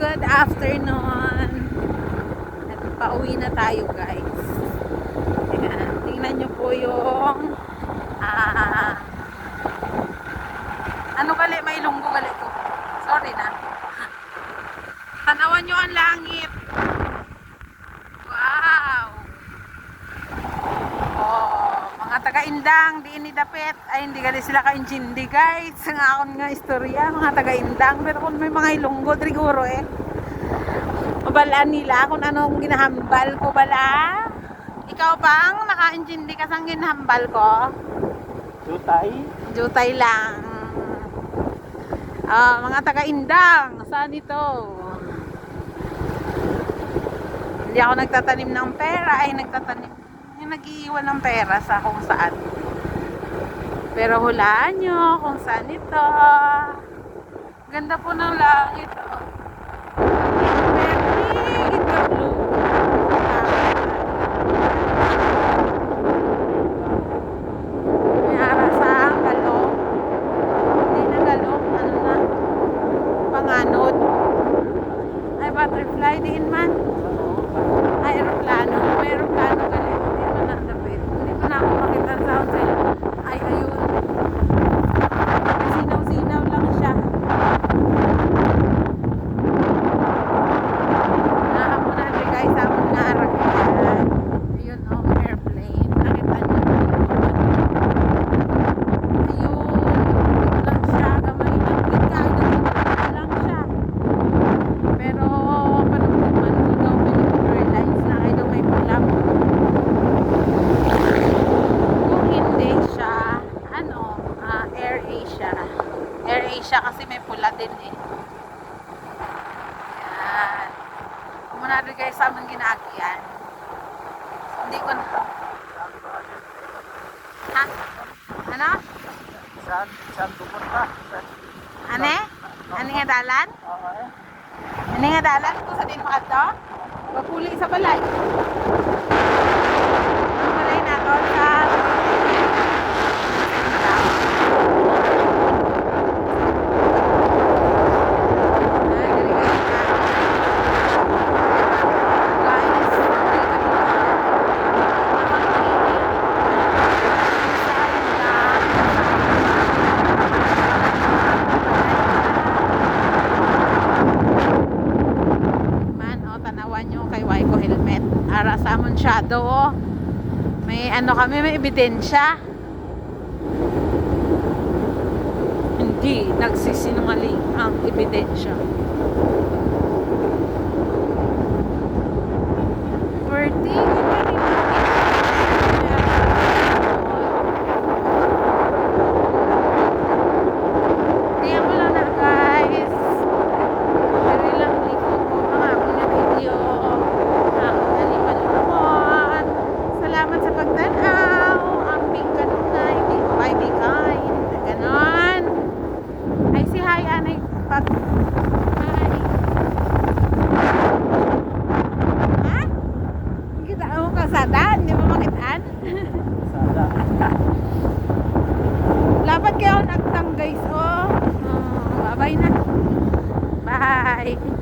Good afternoon. Pauwi na tayo, guys. Ayan, tingnan nyo po yung ano gali, may lunggo gali ko. Sorry na. Tanawan nyo ang langit. Wow. Oh, mga taga-indang, di ini dapit. Ay, hindi gali sila ka-injindi, guys. Nga akong nga istorya, mga taga-indang. Pero kung may mga ilunggo, triguro mabalaan nila kung anong ginahambal ko bala. Ikaw bang naka-injindi ka sang ginahambal ko? Jutay? Jutay lang. Mga taga-indang, saan ito? Hindi ako nagtatanim ng pera, ay nagtatanim, yung nag-iiwan ng pera sa kung saan. Pero hulaan nyo kung saan ito. Ganda po ng langit. Butterfly din man. Ay, aeroplano. May aeroplano galit. Hindi mo nakapit. Hindi mo na ako makita sa hotel. Ay, ayun. Sinaw-sinaw lang siya. Nahamon na rin guys. Hamon nga arakihan. Ayun o, airplane. Nakita niyo. Ayun. Ito lang siya. Gamay lang. Bigay lang siya. Pero Air Asia kasi may pula din eh. Yan. Muna rin guys sa aming ginagyan. Hindi ko na. Ha? Ano? Saan pupunta? Ane? Ano nga dalan? Okay. Ano nga dalan? Kung sa din makato? Papuli sa balay. Ang balay natin sa kay Waiko helmet. Ara sa amon shadow. May ano kami, may ebidensya. Hindi nagsisinungaling ang ebidensya. Birthday. Kaya mo lang na guys. Pero lang likod ko mga mga video. Salamat sa pagtanaw. Amping kanunay. Hindi ko ay bigay. Ganon. Ay si Hay anay pag Hay. Ha? Kita mo kasada. Hindi mo makitaan. Sada. Lapat kayo nagtang guys. Oh. Bye bye na. Bye.